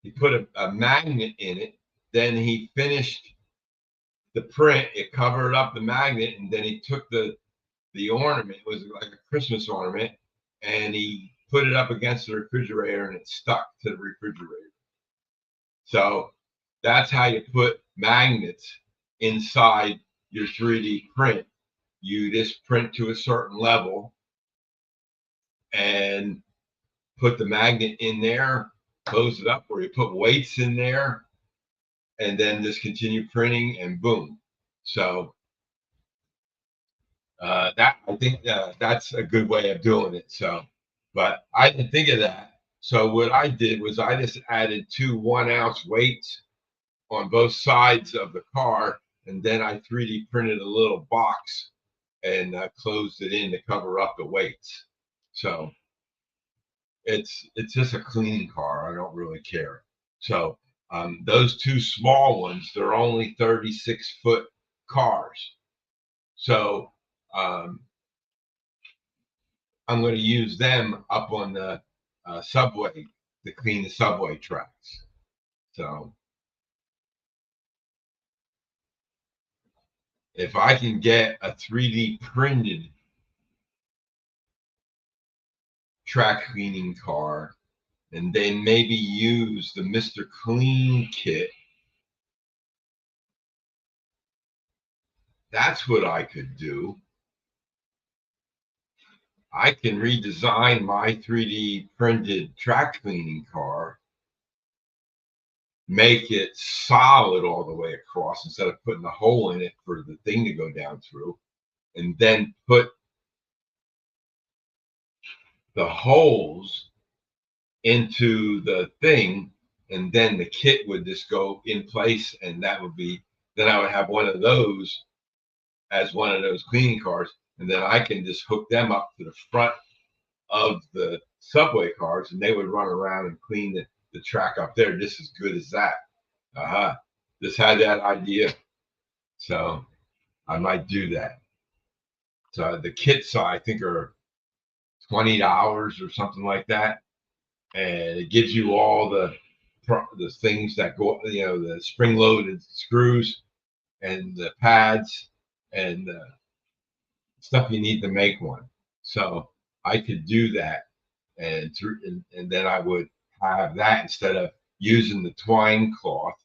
he put a magnet in it, then he finished the print, it covered up the magnet, and then he took the ornament, it was like a Christmas ornament, and he put it up against the refrigerator and it stuck to the refrigerator. So that's how you put magnets inside your 3D print. You just print to a certain level and put the magnet in there, close it up, or you put weights in there, and then just continue printing, and boom. So that I think that's a good way of doing it. So, but I didn't think of that. So what I did was I just added two 1 ounce weights on both sides of the car, and then I 3D printed a little box and closed it in to cover up the weights. So it's just a cleaning car. I don't really care. So those two small ones, they're only 36-foot cars. So I'm going to use them up on the subway to clean the subway tracks. So if I can get a 3D printed track cleaning car and then maybe use the Mr. Clean kit, that's what I could do. I can redesign my 3D printed track cleaning car, make it solid all the way across instead of putting a hole in it for the thing to go down through, and then put the holes into the thing, and then the kit would just go in place, and that would be, then I would have one of those as one of those cleaning cars, and then I can just hook them up to the front of the subway cars, and they would run around and clean the track up there just as good as that. Just had that idea, so I might do that. So the kits I think are $20 or something like that, and it gives you all the things that go, the spring-loaded screws and the pads and stuff you need to make one. So I could do that, and then I would have that instead of using the twine cloth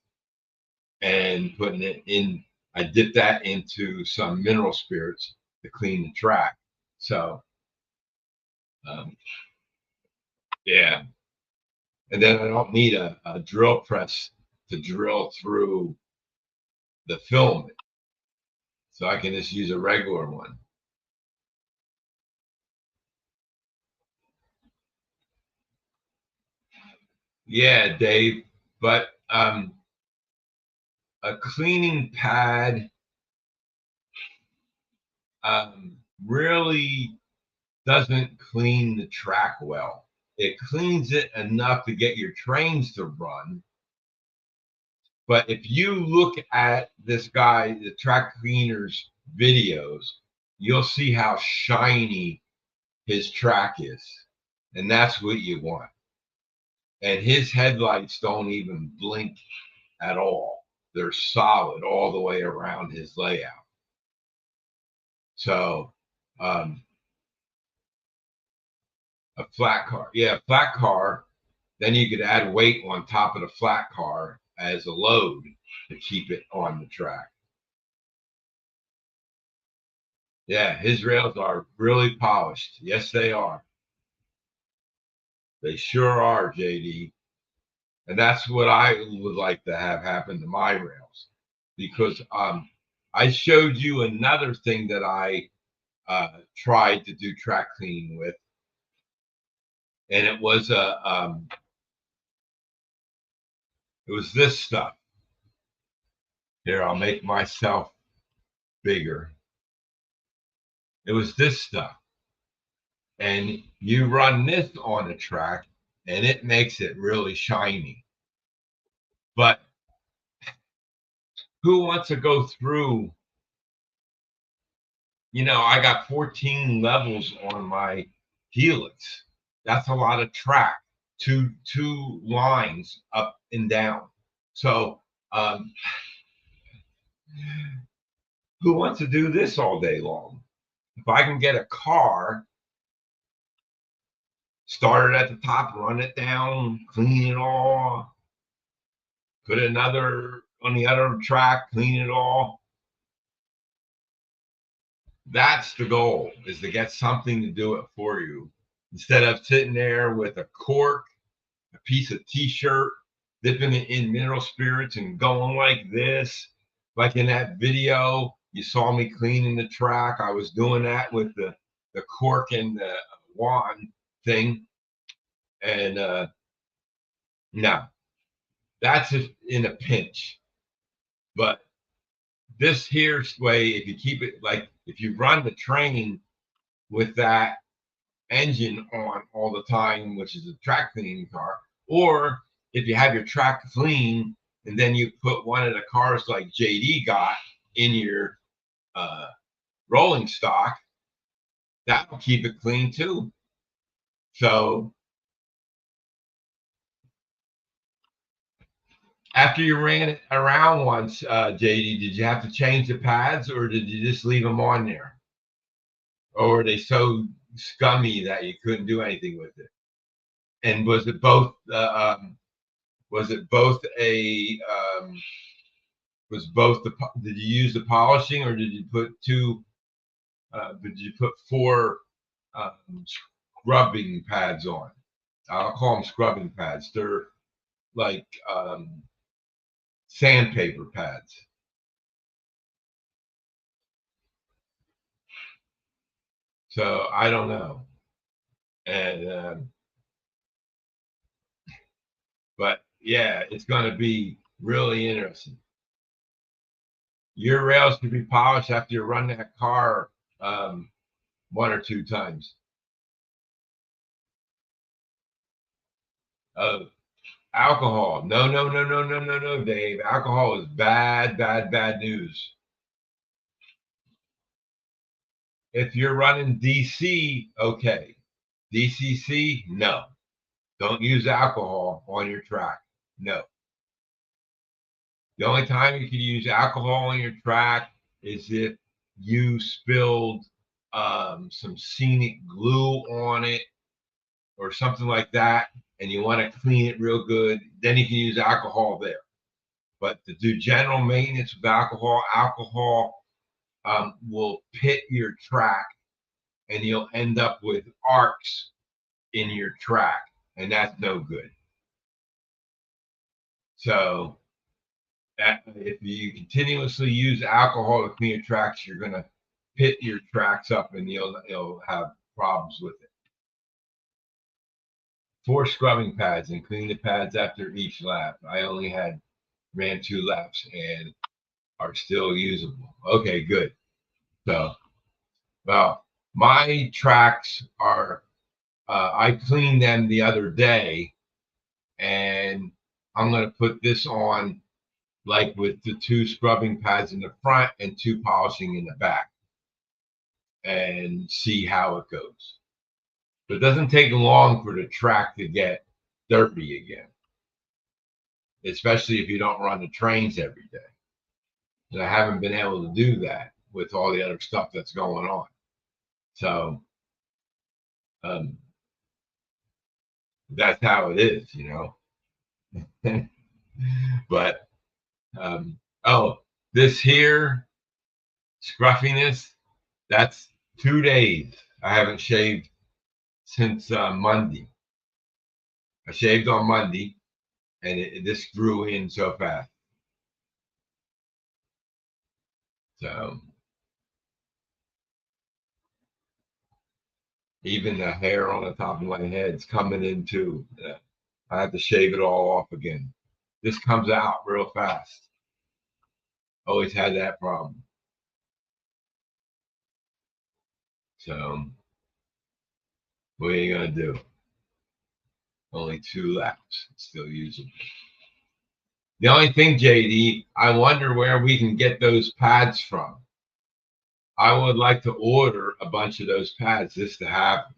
and putting it in. I dip that into some mineral spirits to clean the track. So, um, yeah. And then I don't need a drill press to drill through the filament. So I can just use a regular one. Yeah, Dave. But a cleaning pad really doesn't clean the track well. It cleans it enough to get your trains to run. But if you look at this guy, the track cleaner's videos, you'll see how shiny his track is. And that's what you want. And his headlights don't even blink at all. They're solid all the way around his layout. So, a flat car. Yeah, flat car. Then you could add weight on top of the flat car as a load to keep it on the track. Yeah, his rails are really polished. Yes, they are. They sure are, JD. And that's what I would like to have happen to my rails. Because I showed you another thing that I tried to do track cleaning with. And it was this stuff. Here, I'll make myself bigger. It was this stuff. And you run this on the track and it makes it really shiny. But who wants to go through? I got 14 levels on my Helix. That's a lot of track. Two lines up and down. So who wants to do this all day long? If I can get a car, start it at the top, run it down, clean it all, put another on the other track, clean it all. That's the goal, is to get something to do it for you instead of sitting there with a cork, a piece of t-shirt, dipping it in mineral spirits and going like this. Like in that video, you saw me cleaning the track. I was doing that with the cork and the wand thing. And no, that's in a pinch. But this here way, if you keep it, like if you run the train with that engine on all the time, which is a track cleaning car, or if you have your track clean and then you put one of the cars like JD got in your rolling stock, that'll keep it clean too. So after you ran it around once, JD, did you have to change the pads or did you just leave them on there? Or were they so scummy that you couldn't do anything with it? And was it both? Was it both a? Was both the? Did you use the polishing or did you put two? Did you put four scrubbing pads on? I'll call them scrubbing pads. They're like sandpaper pads. So I don't know. And but yeah, it's going to be really interesting. Your rails can be polished after you run that car one or two times. Alcohol. No, no, no, no, no, no, no, Dave. Alcohol is bad, bad, bad news. If you're running DC, okay. DCC, no. Don't use alcohol on your track. No. The only time you can use alcohol on your track is if you spilled some scenic glue on it or something like that, and you want to clean it real good, then you can use alcohol there. But to do general maintenance with alcohol will pit your track, and you'll end up with arcs in your track, and that's no good. So if you continuously use alcohol to clean your tracks, you're going to pit your tracks up, and you'll have problems with it. 4 scrubbing pads, and clean the pads after each lap. I only ran 2 laps and are still usable. Okay, good. So, well, my tracks are, I cleaned them the other day, and I'm going to put this on like with the 2 scrubbing pads in the front and 2 polishing in the back, and see how it goes. But it doesn't take long for the track to get dirty again, especially if you don't run the trains every day. And I haven't been able to do that with all the other stuff that's going on. So that's how it is, But oh, this here scruffiness, that's 2 days. I haven't shaved since Monday. I shaved on Monday, and this grew in so fast. So even the hair on the top of my head's coming in too. I have to shave it all off again. This comes out real fast. Always had that problem. So what are you gonna do? Only 2 laps, still usable. The only thing, JD, I wonder where we can get those pads from. I would like to order a bunch of those pads just to have them.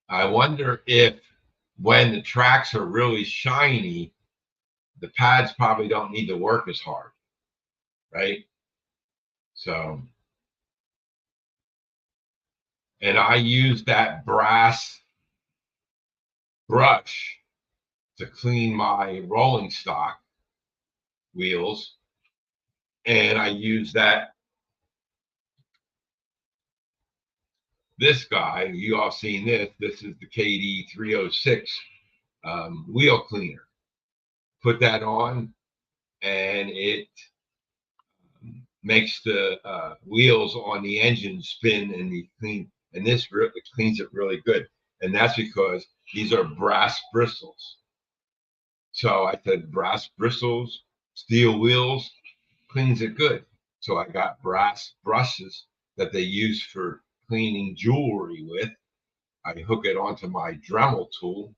I wonder if when the tracks are really shiny, the pads probably don't need to work as hard, right? So, and I use that brass brush to clean my rolling stock wheels, and I use this guy, you all seen this. This is the KD 306 wheel cleaner. Put that on, and it makes the wheels on the engine spin, and you clean. And this really cleans it really good. And that's because these are brass bristles. So I said brass bristles, steel wheels, cleans it good. So I got brass brushes that they use for cleaning jewelry with. I hook it onto my Dremel tool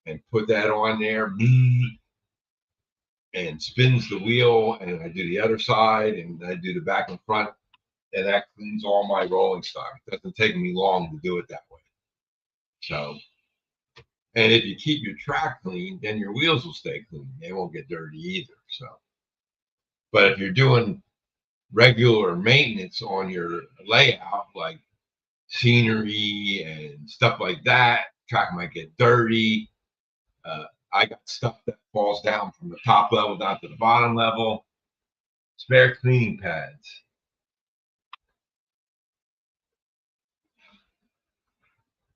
and put that on there, and spins the wheel, and I do the other side, and I do the back and front, and that cleans all my rolling stock. It doesn't take me long to do it that way. So, and if you keep your track clean, then your wheels will stay clean. They won't get dirty either. So, but if you're doing regular maintenance on your layout, like scenery and stuff like that, track might get dirty. I got stuff that falls down from the top level down to the bottom level. Spare cleaning pads.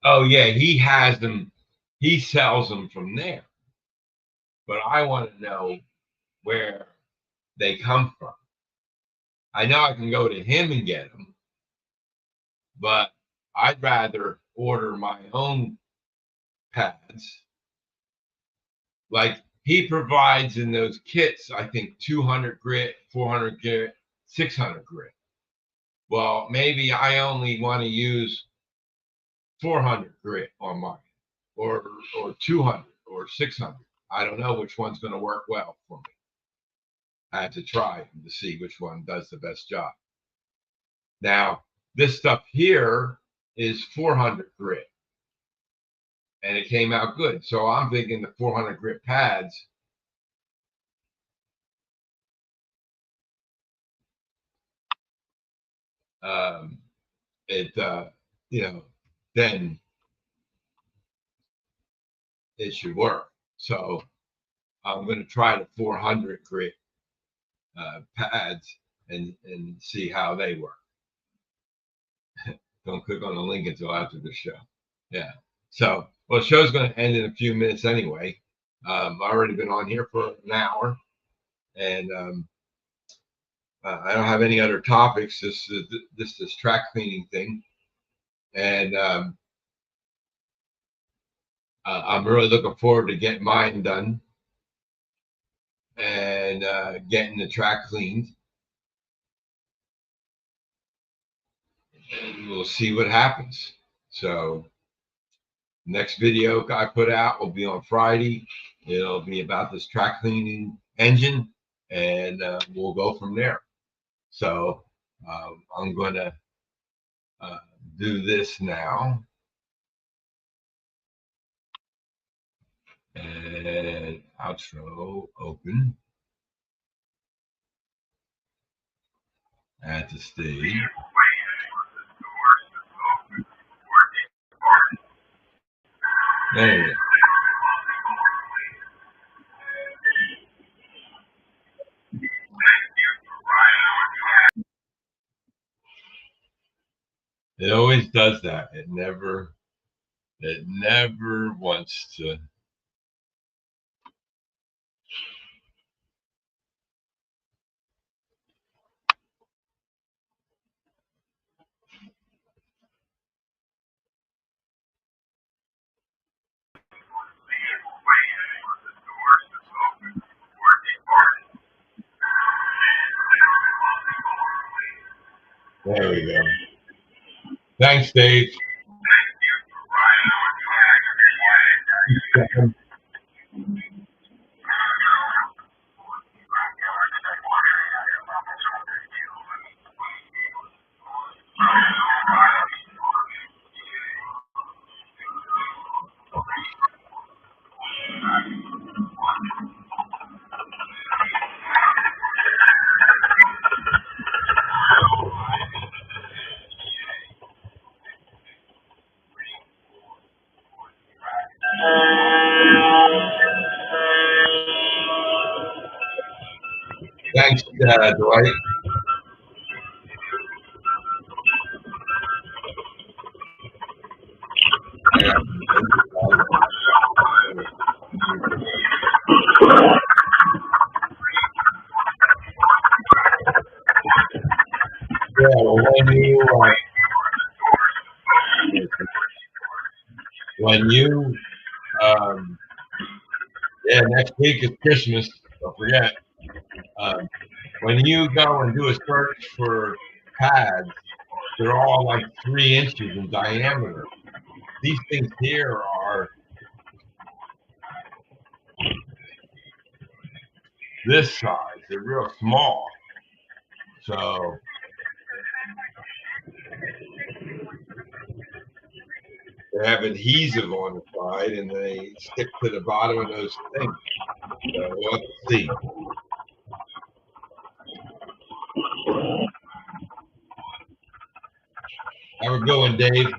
Oh yeah, he has them. He sells them from there. But I want to know where they come from. I know I can go to him and get them, but I'd rather order my own pads. Like he provides in those kits, I think 200 grit, 400 grit, 600 grit. Well, maybe I only want to use 400 grit on mine, or 200 or 600. I don't know which one's going to work well for me. I have to try to see which one does the best job. Now, this stuff here is 400 grit, and it came out good. So I'm thinking the 400 grit pads it you know then it should work. So I'm going to try the 400 grit pads and see how they work. Don't click on the link until after the show. Yeah. So, well, the show's going to end in a few minutes anyway. I've already been on here for an hour, and I don't have any other topics. This track cleaning thing, and I'm really looking forward to getting mine done and getting the track cleaned. And we'll see what happens. So next video I put out will be on Friday. It'll be about this track cleaning engine, and we'll go from there. So I'm going to do this now. And outro open. Add to stage. There you go. It always does that. It never wants to. There we go. Thanks, Dave. Thanks, Dwight. Yeah, well, when you yeah, next week is Christmas. Don't forget. When you go and do a search for pads, they're all like 3 inches in diameter. These things here are this size. They're real small. So they have adhesive on the side and they stick to the bottom of those things. So we'll have to see. Have a good one, Dave.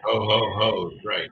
Ho, ho, ho. Right.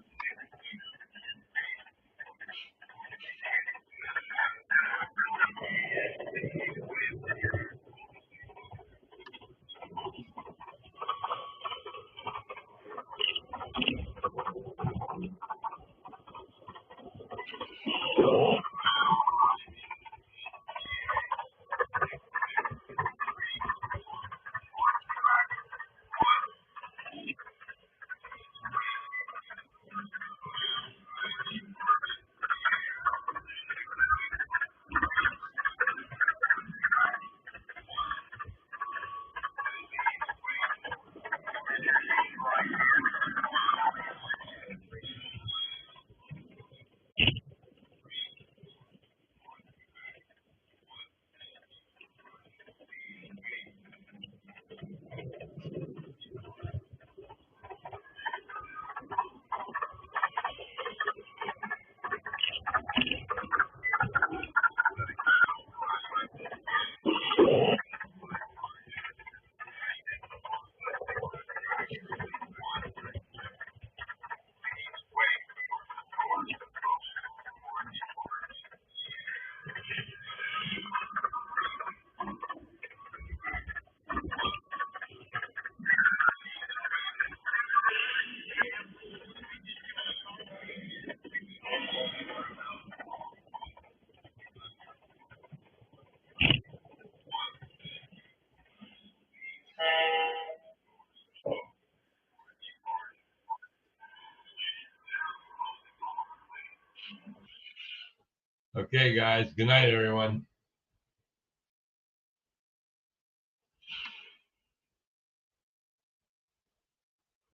Okay, guys. Good night, everyone.